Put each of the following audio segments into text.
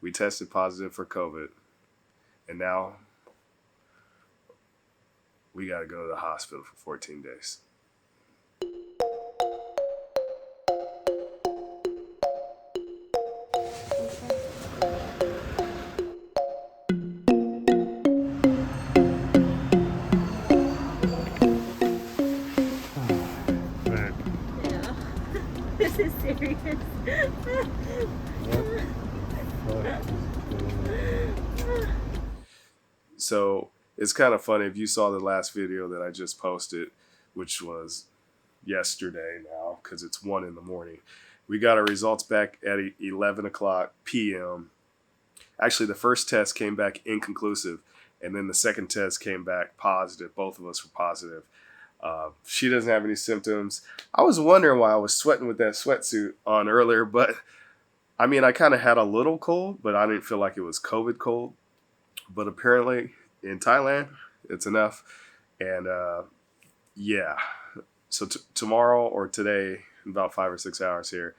We tested positive for COVID, and now we got to go to the hospital for 14 days. Yeah. This is serious. So it's kind of funny if you saw the last video that I just posted, which was yesterday now because it's 1 a.m. We got our results back at 11 o'clock p.m. Actually, the first test came back inconclusive, and then the second test came back positive. Both of us were positive. She doesn't have any symptoms. I was wondering why I was sweating with that sweatsuit on earlier, but I mean, I kind of had a little cold, but I didn't feel like it was COVID cold. But apparently in Thailand, it's enough. And yeah, so tomorrow or today, in about 5 or 6 hours here,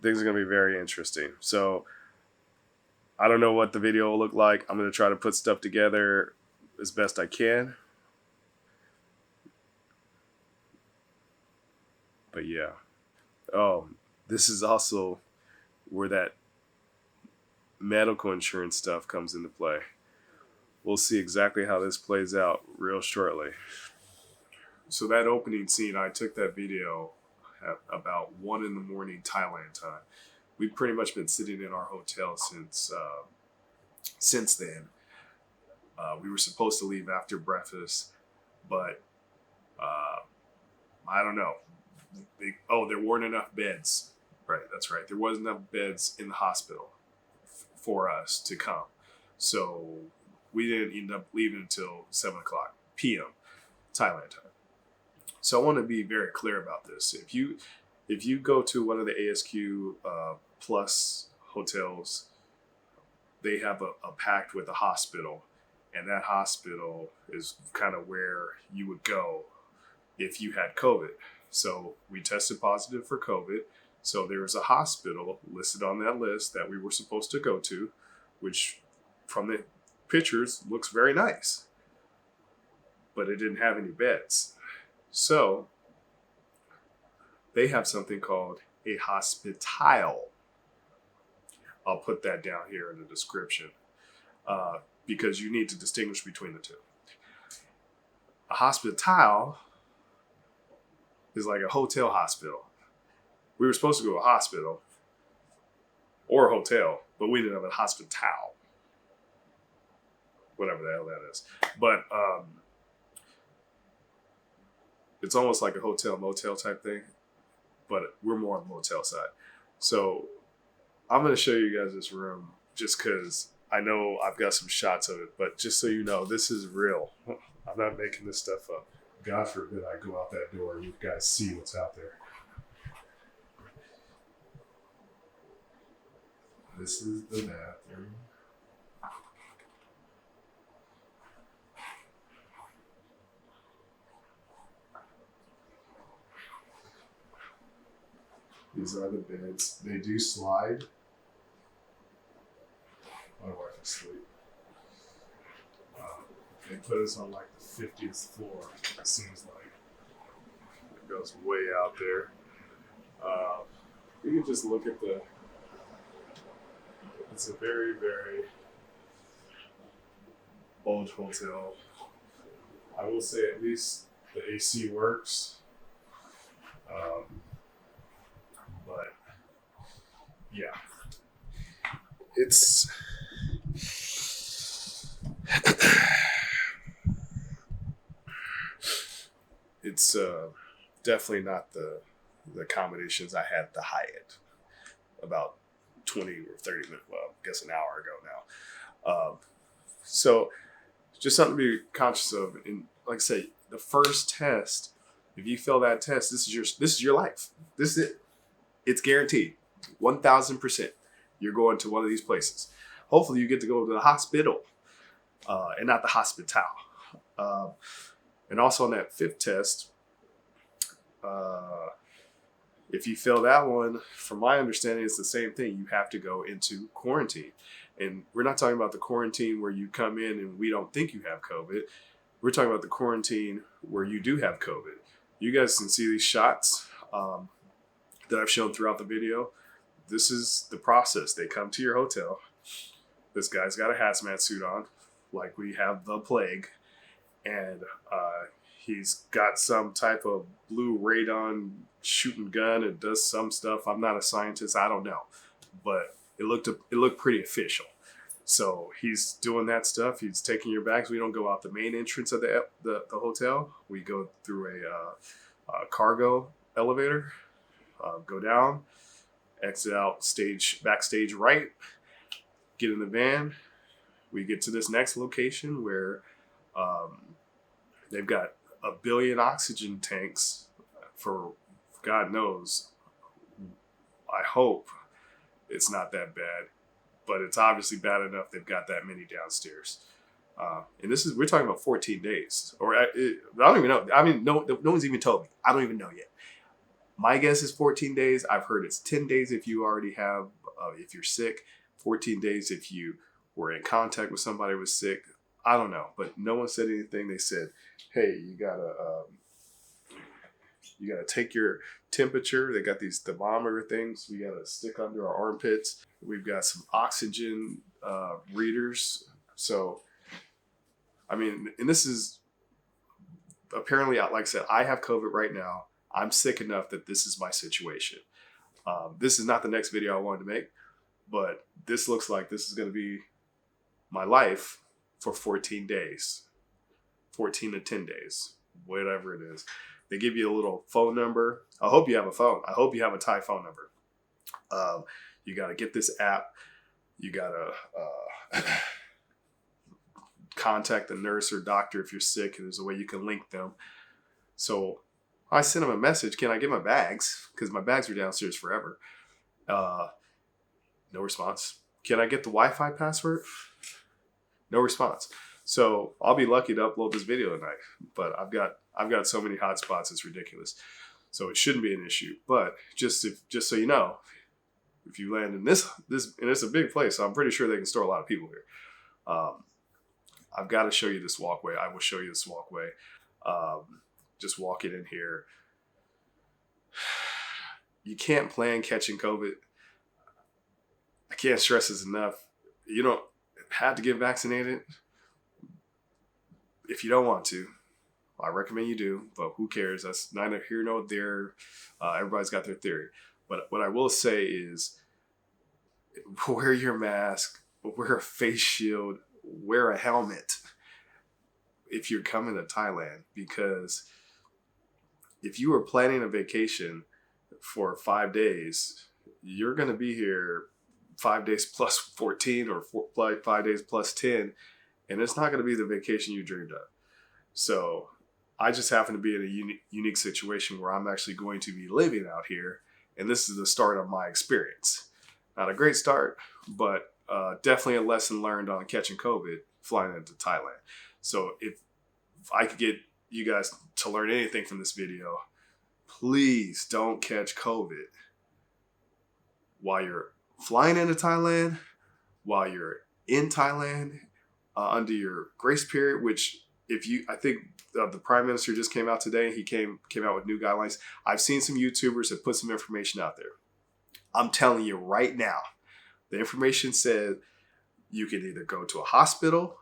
things are going to be very interesting. So I don't know what the video will look like. I'm going to try to put stuff together as best I can. But yeah. Oh, this is also where that medical insurance stuff comes into play. We'll see exactly how this plays out real shortly. So that opening scene, I took that video at about 1 a.m. Thailand time. We've pretty much been sitting in our hotel since then. We were supposed to leave after breakfast, but I don't know. There weren't enough beds. Right, that's right. There wasn't enough beds in the hospital for us to come. So we didn't end up leaving until 7 o'clock p.m. Thailand time. So I want to be very clear about this. If you go to one of the ASQ Plus hotels, they have a pact with a hospital, and that hospital is kind of where you would go if you had COVID. So we tested positive for COVID. So there was a hospital listed on that list that we were supposed to go to, which from the pictures looks very nice, but it didn't have any beds. So they have something called a hospital. I'll put that down here in the description because you need to distinguish between the two. A hospital is like a hotel hospital. We were supposed to go to a hospital or a hotel, but we didn't have a hospital. Whatever the hell that is. But it's almost like a hotel motel type thing, but we're more on the motel side. So I'm going to show you guys this room just because I know I've got some shots of it, but just so you know, this is real. I'm not making this stuff up. God forbid I go out that door and you guys see what's out there. This is the bathroom. These are the beds. They do slide. My wife is asleep. They put us on like the 50th floor, it seems like. It goes way out there. You can just look at it's a very, very old hotel. I will say at least the AC works. But yeah, it's definitely not the accommodations I had at the Hyatt about 20 or 30 minutes, well, I guess an hour ago now. So just something to be conscious of. And like I say, the first test, if you fail that test, this is your life. This is it. It's guaranteed. 1,000%. You're going to one of these places. Hopefully you get to go to the hospital and not the hospital. And also on that fifth test, If you fail that one, from my understanding, it's the same thing. You have to go into quarantine. And we're not talking about the quarantine where you come in and we don't think you have COVID. We're talking about the quarantine where you do have COVID. You guys can see these shots that I've shown throughout the video. This is the process. They come to your hotel. This guy's got a hazmat suit on, like we have the plague. And he's got some type of blue radon shooting gun and does some stuff. I'm not a scientist. I don't know. But it looked pretty official. So he's doing that stuff. He's taking your bags. We don't go out the main entrance of the hotel. We go through a cargo elevator, go down, exit out backstage right, get in the van. We get to this next location where they've got 1 billion oxygen tanks for God knows. I hope it's not that bad, but it's obviously bad enough they've got that many downstairs. And we're talking about 14 days. Or I don't even know. I mean, no one's even told me. I don't even know yet. My guess is 14 days. I've heard it's 10 days if you already have, if you're sick, 14 days if you were in contact with somebody who was sick. I don't know, but no one said anything. They said, hey, you gotta take your temperature. They got these thermometer things we gotta stick under our armpits. We've got some oxygen readers. So, I mean, and this is apparently, like I said, I have COVID right now. I'm sick enough that this is my situation. This is not the next video I wanted to make, but this looks like this is going to be my life for 14 days, 14 to 10 days, whatever it is. They give you a little phone number. I hope you have a phone. I hope you have a Thai phone number. You got to get this app. You got to contact the nurse or doctor if you're sick. There's a way you can link them. So I sent him a message. Can I get my bags? Because my bags were downstairs forever. No response. Can I get the Wi-Fi password? No response. So I'll be lucky to upload this video tonight. But I've got so many hotspots, it's ridiculous. So it shouldn't be an issue. But just so you know, if you land in this, and it's a big place, so I'm pretty sure they can store a lot of people here. I've got to show you this walkway. I will show you this walkway. Just walking in here. You can't plan catching COVID. I can't stress this enough. You don't have to get vaccinated if you don't want to. I recommend you do, but who cares? That's neither here nor there. Everybody's got their theory. But what I will say is wear your mask, wear a face shield, wear a helmet if you're coming to Thailand, because if you were planning a vacation for 5 days, you're going to be here 5 days plus 14 or 5 days plus 10, and it's not going to be the vacation you dreamed of. So I just happen to be in a unique situation where I'm actually going to be living out here, and this is the start of my experience. Not a great start, but definitely a lesson learned on catching COVID flying into Thailand. So if I could get you guys to learn anything from this video, please don't catch COVID while you're flying into Thailand, while you're in Thailand, under your grace period, which I think the Prime Minister just came out today. He came out with new guidelines. I've seen some YouTubers that put some information out there. I'm telling you right now, the information said you can either go to a hospital,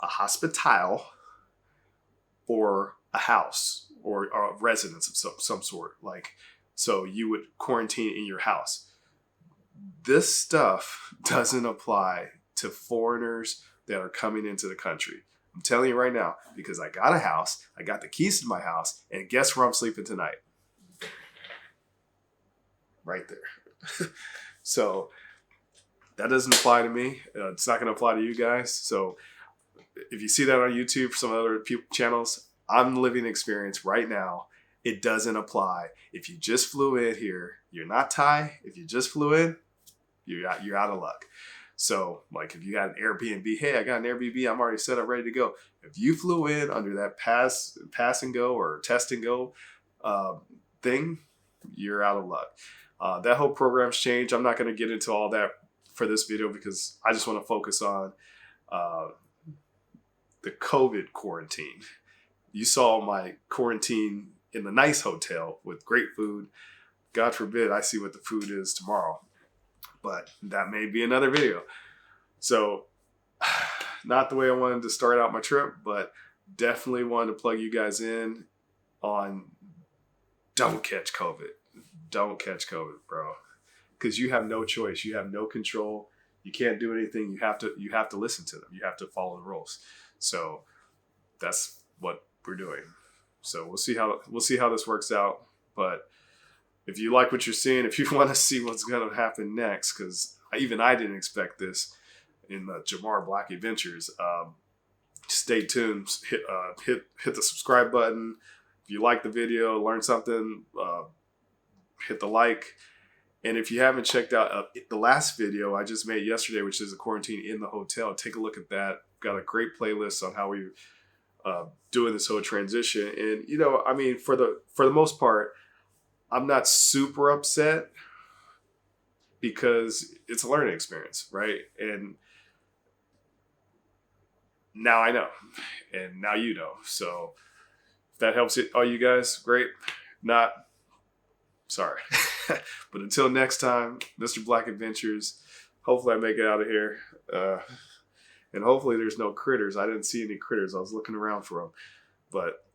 a hospital, or a house or a residence of some sort. So you would quarantine in your house. This stuff doesn't apply to foreigners that are coming into the country. I'm telling you right now, because I got a house, I got the keys to my house, and guess where I'm sleeping tonight? Right there. So that doesn't apply to me. It's not going to apply to you guys. So if you see that on YouTube, some other channels, I'm living experience right now. It doesn't apply. If you just flew in here, you're not Thai. If you just flew in, you're out of luck. So, like, if you got an Airbnb, hey, I got an Airbnb, I'm already set up, ready to go. If you flew in under that pass and go or test and go thing, you're out of luck. That whole program's changed. I'm not going to get into all that for this video because I just want to focus on the COVID quarantine. You saw my quarantine in the nice hotel with great food. God forbid I see what the food is tomorrow, but that may be another video. So not the way I wanted to start out my trip, but definitely wanted to plug you guys in on don't catch COVID. Don't catch COVID, bro. Because you have no choice. You have no control. You can't do anything. You have to listen to them. You have to follow the rules. So that's what we're doing. So we'll see how this works out. But if you like what you're seeing, if you want to see what's going to happen next, because even I didn't expect this in the Jamar Black Adventures, stay tuned. Hit the subscribe button. If you like the video, learn something, hit the like. And if you haven't checked out the last video I just made yesterday, which is a quarantine in the hotel, take a look at that. Got a great playlist on how we doing this whole transition. And, you know, I mean, for the most part, I'm not super upset because it's a learning experience, right? And now I know, and now you know. So if that helps all you guys, great. Not, sorry. But until next time, Mr. Black Adventures, hopefully I make it out of here. And hopefully there's no critters. I didn't see any critters. I was looking around for them. But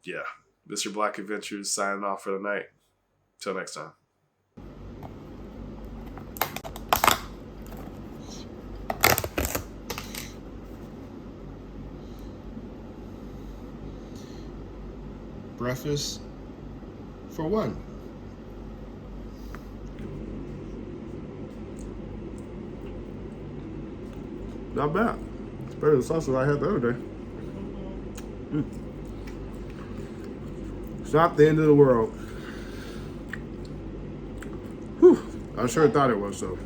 yeah, Mr. Black Adventures signing off for the night. Till next time. Breakfast for one. Not bad. It's better than the sausage I had the other day. It's not the end of the world. Whew. I sure thought it was, though.